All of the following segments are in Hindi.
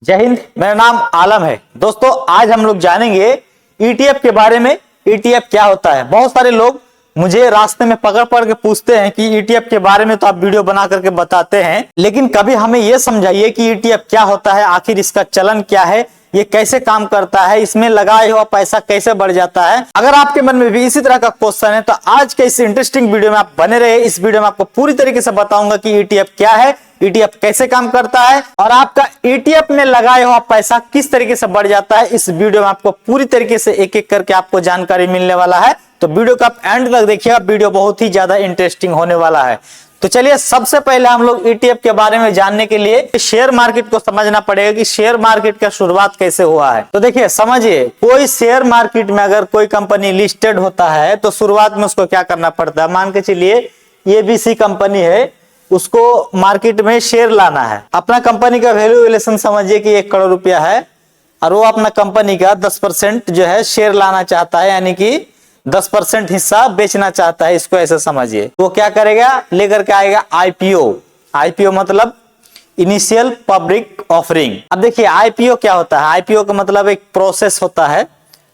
जय हिंद। मेरा नाम आलम है। दोस्तों आज हम लोग जानेंगे ईटीएफ के बारे में। ईटीएफ क्या होता है। बहुत सारे लोग मुझे रास्ते में पकड़ पकड़ के पूछते हैं कि ईटीएफ के बारे में तो आप वीडियो बना करके बताते हैं, लेकिन कभी हमें यह समझाइए कि ईटीएफ क्या होता है, आखिर इसका चलन क्या है, ये कैसे काम करता है, इसमें लगाए हुआ पैसा कैसे बढ़ जाता है। अगर आपके मन में भी इसी तरह का क्वेश्चन है तो आज के इस इंटरेस्टिंग वीडियो में आप बने रहे। इस वीडियो में आपको पूरी तरीके से बताऊंगा कि ईटीएफ क्या है, ईटीएफ कैसे काम करता है और आपका ईटीएफ में लगाया हुआ पैसा किस तरीके से बढ़ जाता है। इस वीडियो में आपको पूरी तरीके से एक एक करके आपको जानकारी मिलने वाला है, तो वीडियो को आप एंड तक देखिएगा। वीडियो बहुत ही ज्यादा इंटरेस्टिंग होने वाला है। तो चलिए सबसे पहले हम लोग ईटीएफ के बारे में जानने के लिए शेयर मार्केट को समझना पड़ेगा कि शेयर मार्केट का शुरुआत कैसे हुआ है। तो देखिए समझिए, कोई शेयर मार्केट में अगर कोई कंपनी लिस्टेड होता है तो शुरुआत में उसको क्या करना पड़ता है। मान के चलिए एबीसी कंपनी है, उसको मार्केट में शेयर लाना है। अपना कंपनी का वैल्यूएशन समझिए कि 1 करोड़ रुपया है और वो अपना कंपनी का 10% जो है शेयर लाना चाहता है, यानी कि 10% हिस्सा बेचना चाहता है। इसको ऐसे समझिए। वो क्या करेगा, लेकर के आएगा आईपीओ। आईपीओ मतलब इनिशियल पब्लिक ऑफरिंग। अब देखिए आईपीओ क्या होता है। आईपीओ का मतलब एक प्रोसेस होता है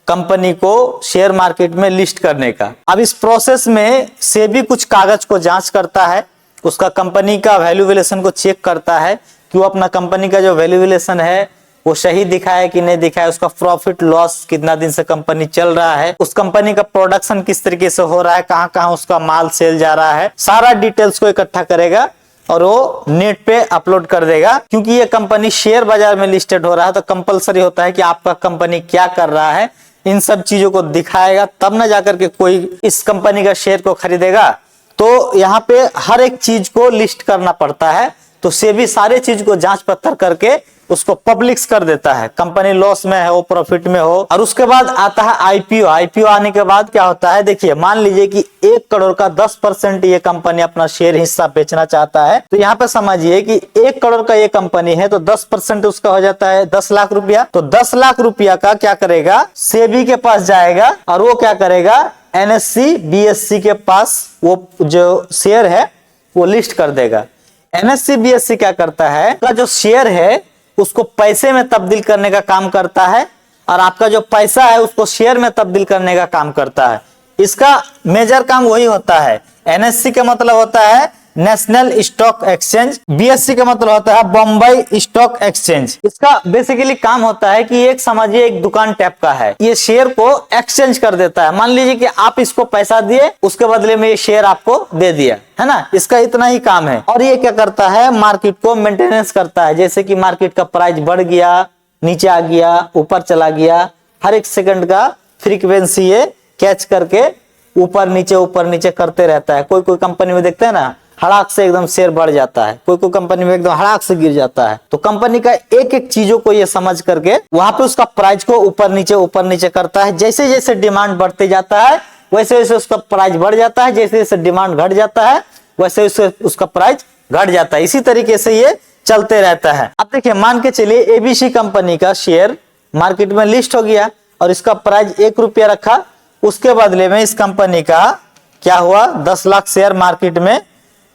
कंपनी को शेयर मार्केट में लिस्ट करने का। अब इस प्रोसेस में सेबी कुछ कागज को जांच करता है, उसका कंपनी का वैल्यूएशन को चेक करता है कि वो अपना कंपनी का जो वैल्यूएशन है वो सही दिखा है कि नहीं दिखा है, उसका प्रॉफिट लॉस कितना दिन से कंपनी चल रहा है, उस कंपनी का प्रोडक्शन किस तरीके से हो रहा है, कहां कहां उसका माल सेल जा रहा है, सारा डिटेल्स को इकट्ठा करेगा और वो नेट पे अपलोड कर देगा। क्योंकि ये कंपनी शेयर बाजार में लिस्टेड हो रहा है तो कंपलसरी होता है कि आपका कंपनी क्या कर रहा है, इन सब चीजों को दिखाएगा, तब ना जाकर के कोई इस कंपनी का शेयर को खरीदेगा। तो यहाँ पे हर एक चीज को लिस्ट करना पड़ता है। तो सेबी सारे चीज को जांच पत्तर करके उसको पब्लिश कर देता है, कंपनी लॉस में है वो प्रॉफिट में हो। और उसके बाद आता है आईपीओ। आईपीओ आने के बाद क्या होता है, देखिए मान लीजिए कि 1 करोड़ का 10% ये कंपनी अपना शेयर हिस्सा बेचना चाहता है। तो यहाँ पे समझिए कि 1 करोड़ का ये कंपनी है तो 10% उसका हो जाता है 10 लाख रुपया। तो 10 लाख रुपया का क्या करेगा, सेबी के पास जाएगा और वो क्या करेगा, एनएससी बीएससी के पास वो जो शेयर है वो लिस्ट कर देगा। एनएससी बीएससी क्या करता है, का जो शेयर है उसको पैसे में तब्दील करने का काम करता है और आपका जो पैसा है उसको शेयर में तब्दील करने का काम करता है। इसका मेजर काम वही होता है। एनएससी का मतलब होता है नेशनल स्टॉक एक्सचेंज, बीएससी का मतलब होता है बॉम्बे स्टॉक एक्सचेंज। इसका बेसिकली काम होता है कि एक समझिए एक दुकान टाइप का है, ये शेयर को एक्सचेंज कर देता है। मान लीजिए कि आप इसको पैसा दिए, उसके बदले में ये शेयर आपको दे दिया, है ना। इसका इतना ही काम है। और ये क्या करता है, मार्केट को मेंटेनेंस करता है। जैसे कि मार्केट का प्राइस बढ़ गया, नीचे आ गया, ऊपर चला गया, हर एक सेकंड का फ्रीक्वेंसी ये कैच करके ऊपर नीचे करते रहता है। कोई कोई कंपनी में देखते हैं ना, हड़ाक से एकदम शेयर बढ़ जाता है, कोई कोई कंपनी में एकदम हड़ाक से गिर जाता है। तो कंपनी का एक एक चीजों को ये समझ करके वहां पे उसका प्राइस को ऊपर नीचे करता है। जैसे जैसे डिमांड बढ़ते जाता है वैसे वैसे उसका प्राइस बढ़ जाता है, जैसे जैसे डिमांड घट जाता है वैसे वैसे उसका प्राइस घट जाता है। इसी तरीके से ये चलते रहता है। अब देखिए मान के चलिए एबीसी कंपनी का शेयर मार्केट में लिस्ट हो गया और इसका प्राइस 1 रुपया रखा। उसके बदले में इस कंपनी का क्या हुआ, 10 लाख शेयर मार्केट में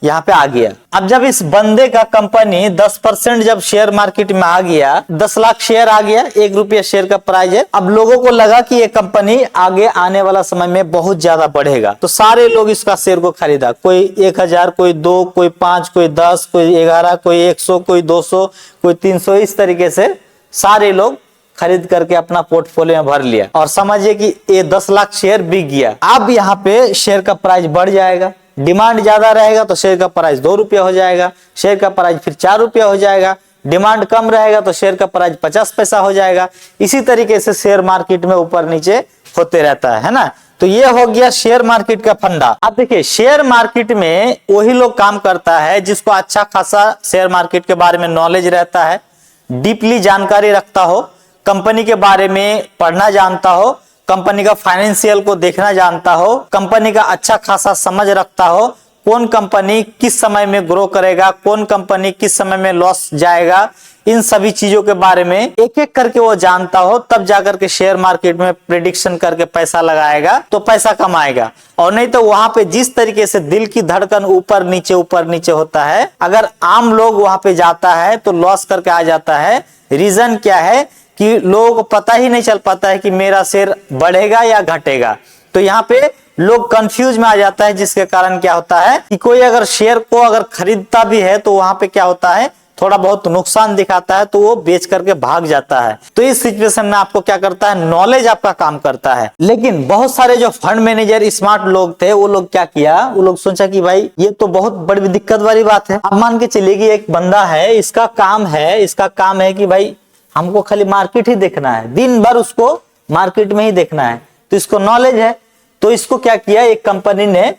यहाँ पे आ गया। अब जब इस बंदे का कंपनी 10% जब शेयर मार्केट में आ गया, 10 लाख शेयर आ गया, 1 रुपया शेयर का प्राइस है। अब लोगों को लगा कि ये कंपनी आगे आने वाला समय में बहुत ज्यादा बढ़ेगा, तो सारे लोग इसका शेयर को खरीदा। कोई 1000, कोई 2, कोई 5, कोई 10, कोई 11, कोई 100, कोई 200, कोई 300, इस तरीके से सारे लोग खरीद करके अपना पोर्टफोलियो में भर लिया। और समझिए कि ये 10 लाख शेयर बिक गया। अब यहाँ पे शेयर का प्राइस बढ़ जाएगा, डिमांड ज्यादा रहेगा तो शेयर का प्राइस 2 रुपया हो जाएगा, शेयर का प्राइस फिर 4 रुपया हो जाएगा, डिमांड कम रहेगा तो शेयर का प्राइस 50 पैसा हो जाएगा। इसी तरीके से शेयर मार्केट में ऊपर नीचे होते रहता है ना। तो ये हो गया शेयर मार्केट का फंडा। अब देखिए शेयर मार्केट में वही लोग काम करता है जिसको अच्छा खासा शेयर मार्केट के बारे में नॉलेज रहता है, डीपली जानकारी रखता हो, कंपनी के बारे में पढ़ना जानता हो, कंपनी का फाइनेंशियल को देखना जानता हो, कंपनी का अच्छा खासा समझ रखता हो, कौन कंपनी किस समय में ग्रो करेगा, कौन कंपनी किस समय में लॉस जाएगा, इन सभी चीजों के बारे में एक एक करके वो जानता हो, तब जाकर के शेयर मार्केट में प्रेडिक्शन करके पैसा लगाएगा तो पैसा कमाएगा। और नहीं तो वहां पे जिस तरीके से दिल की धड़कन ऊपर नीचे होता है, अगर आम लोग वहां पे जाता है तो लॉस करके आ जाता है। रीजन क्या है कि लोगों को पता ही नहीं चल पाता है कि मेरा शेयर बढ़ेगा या घटेगा। तो यहाँ पे लोग कंफ्यूज में आ जाता है, जिसके कारण क्या होता है कि कोई अगर शेयर को अगर खरीदता भी है तो वहां पे क्या होता है, थोड़ा बहुत नुकसान दिखाता है तो वो बेच करके भाग जाता है। तो इस सिचुएशन में आपको क्या करता है, नॉलेज आपका काम करता है। लेकिन बहुत सारे जो फंड मैनेजर स्मार्ट लोग थे, वो लोग क्या किया, वो लोग सोचा कि भाई ये तो बहुत बड़ी दिक्कत वाली बात है। अब मान के चलिए कि एक बंदा है, इसका काम है कि भाई हमको खाली मार्केट ही देखना है, दिन भर उसको मार्केट में ही देखना है, तो इसको नॉलेज है। तो इसको क्या किया, एक कंपनी ने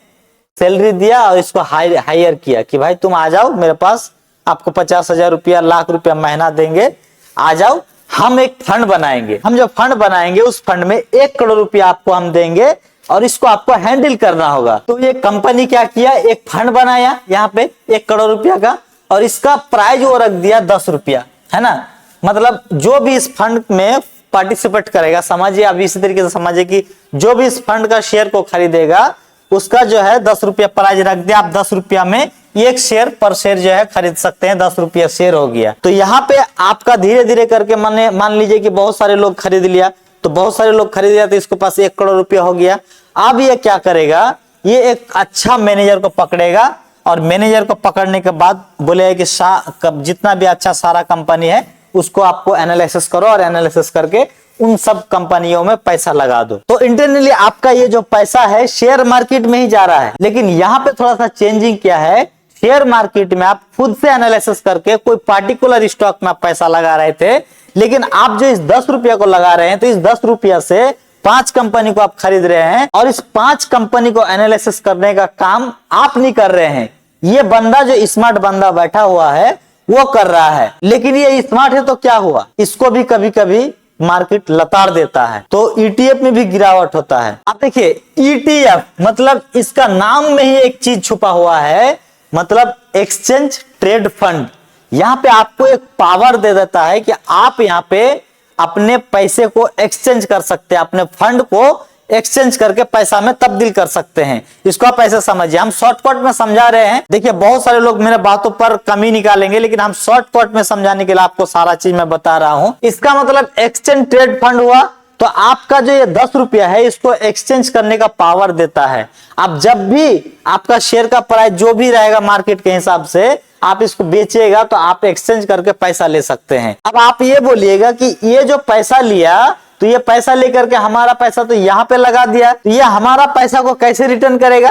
सैलरी दिया और इसको हायर किया कि भाई तुम आ जाओ मेरे पास, आपको 50,000 रुपया, लाख रुपया महीना देंगे, आ जाओ, हम एक फंड बनाएंगे। हम जो फंड बनाएंगे उस फंड में 1 करोड़ रुपया आपको हम देंगे और इसको आपको हैंडल करना होगा। तो ये कंपनी क्या किया, एक फंड बनाया यहाँ पे 1 करोड़ रुपया का, और इसका प्राइज वो रख दिया 10 रुपया, है ना। मतलब जो भी इस फंड में पार्टिसिपेट करेगा, समझिए आप इसी तरीके से समझिए कि जो भी इस फंड का शेयर को खरीदेगा उसका जो है 10 रुपया प्राइज रख दिया। आप 10 रुपया में 1 शेयर पर शेयर जो है खरीद सकते हैं, 10 रुपया शेयर हो गया। तो यहाँ पे आपका धीरे धीरे करके मान लीजिए कि बहुत सारे लोग खरीद लिया, तो बहुत सारे लोग खरीद लिया तो इसके पास 1 करोड़ रुपया हो गया। अब ये क्या करेगा, ये एक अच्छा मैनेजर को पकड़ेगा और मैनेजर को पकड़ने के बाद बोलेगा कि जितना भी अच्छा सारा कंपनी है उसको आपको एनालिसिस करो और एनालिसिस करके उन सब कंपनियों में पैसा लगा दो। तो इंटरनली आपका ये जो पैसा है शेयर मार्केट में ही जा रहा है। लेकिन यहाँ पे थोड़ा सा चेंजिंग क्या है, शेयर मार्केट में आप खुद से एनालिसिस करके कोई पार्टिकुलर स्टॉक में आप पैसा लगा रहे थे, लेकिन आप जो इस 10 रुपया को लगा रहे हैं तो इस 10 रुपया से 5 कंपनी को आप खरीद रहे हैं और इस 5 कंपनी को एनालिसिस करने का काम आप नहीं कर रहे हैं, ये बंदा जो स्मार्ट बंदा बैठा हुआ है वो कर रहा है। लेकिन ये स्मार्ट है तो क्या हुआ, इसको भी कभी कभी मार्केट लताड़ देता है, तो ईटीएफ में भी गिरावट होता है। आप देखिए ईटीएफ मतलब इसका नाम में ही एक चीज छुपा हुआ है, मतलब एक्सचेंज ट्रेड फंड। यहाँ पे आपको एक पावर दे देता है कि आप यहाँ पे अपने पैसे को एक्सचेंज कर सकते हैं, अपने फंड को एक्सचेंज करके पैसा में तब्दील कर सकते हैं। इसको आप ऐसे समझिए, हम शॉर्टकट में समझा रहे हैं। देखिए बहुत सारे लोग मेरे बातों पर कमी निकालेंगे, लेकिन हम शॉर्टकट में समझाने के लिए आपको सारा चीज मैं बता रहा हूं। इसका मतलब एक्सचेंज ट्रेड फंड हुआ, तो आपका जो ये 10 रुपया है इसको एक्सचेंज करने का पावर देता है। अब जब भी आपका शेयर का प्राइस जो भी रहेगा मार्केट के हिसाब से आप इसको बेचिएगा तो आप एक्सचेंज करके पैसा ले सकते हैं। अब आप ये बोलिएगा कि ये जो पैसा लिया तो ये पैसा लेकर के हमारा पैसा तो यहाँ पे लगा दिया, तो ये हमारा पैसा को कैसे रिटर्न करेगा,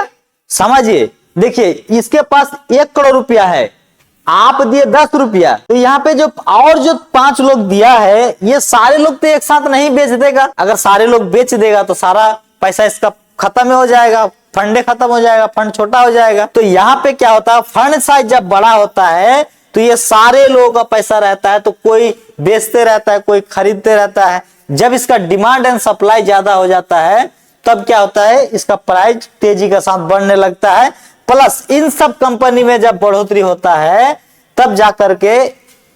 समझिए। देखिए इसके पास 1 करोड़ रुपया है, आप दिए 10 रुपया, तो यहाँ पे जो 5 लोग दिया है ये सारे लोग तो एक साथ नहीं बेच देगा। अगर सारे लोग बेच देगा तो सारा पैसा इसका खत्म हो जाएगा, फंडे खत्म हो जाएगा, फंड छोटा हो जाएगा। तो यहाँ पे क्या होता है, फंड साइज जब बड़ा होता है तो ये सारे लोगों का पैसा रहता है, तो कोई बेचते रहता है, कोई खरीदते रहता है। जब इसका डिमांड एंड सप्लाई ज्यादा हो जाता है तब क्या होता है, इसका प्राइस तेजी के साथ बढ़ने लगता है। प्लस इन सब कंपनी में जब बढ़ोतरी होता है तब जाकर के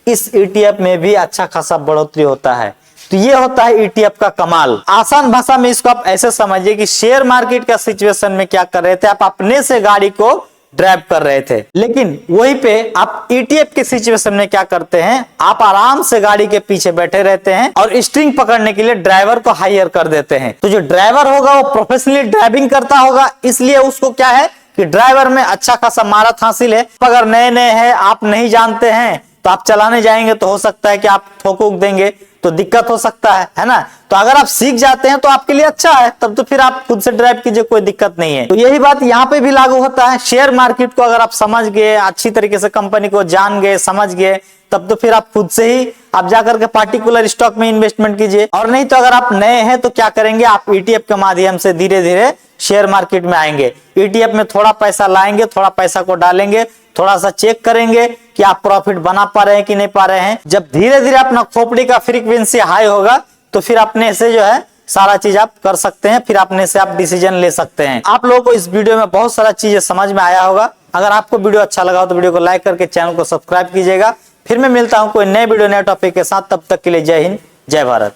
इस ईटीएफ में भी अच्छा खासा बढ़ोतरी होता है। तो ये होता है ईटीएफ का कमाल। आसान भाषा में इसको आप ऐसे समझिए कि शेयर मार्केट का सिचुएशन में क्या कर रहे थे, आप अपने से गाड़ी को ड्राइव कर रहे थे, लेकिन वहीं पे आप ईटीएफ के सिचुएशन में क्या करते हैं, आप आराम से गाड़ी के पीछे बैठे रहते हैं और स्टीयरिंग पकड़ने के लिए ड्राइवर को हायर कर देते हैं। तो जो ड्राइवर होगा वो प्रोफेशनली ड्राइविंग करता होगा, इसलिए उसको क्या है कि ड्राइवर में अच्छा खासा महारत हासिल है। अगर नए नए हैं, आप नहीं जानते हैं, तो आप चलाने जाएंगे तो हो सकता है कि आप ठोक देंगे तो दिक्कत हो सकता है ना। तो अगर आप सीख जाते हैं तो आपके लिए अच्छा है, तब तो फिर आप खुद से ड्राइव कीजिए, कोई दिक्कत नहीं है। तो यही बात यहाँ पे भी लागू होता है। शेयर मार्केट को अगर आप समझ गए, अच्छी तरीके से कंपनी को जान गए, समझ गए, तब तो फिर आप खुद से ही आप जाकर के पार्टिकुलर स्टॉक में इन्वेस्टमेंट कीजिए। और नहीं तो अगर आप नए हैं तो क्या करेंगे, आप ईटीएफ के माध्यम से धीरे धीरे शेयर मार्केट में आएंगे। ईटीएफ में थोड़ा पैसा लाएंगे, थोड़ा पैसा को डालेंगे, थोड़ा सा चेक करेंगे कि आप प्रॉफिट बना पा रहे हैं कि नहीं पा रहे हैं। जब धीरे धीरे अपना खोपड़ी का फ्रीक्वेंसी हाई होगा तो फिर अपने से जो है सारा चीज आप कर सकते हैं, फिर अपने से आप डिसीजन ले सकते हैं। आप लोगों को इस वीडियो में बहुत सारा चीजें समझ में आया होगा। अगर आपको वीडियो अच्छा लगा हो तो वीडियो को लाइक करके चैनल को सब्सक्राइब कीजिएगा। फिर मैं मिलता हूं कोई नए वीडियो नए टॉपिक के साथ। तब तक के लिए जय हिंद, जय भारत।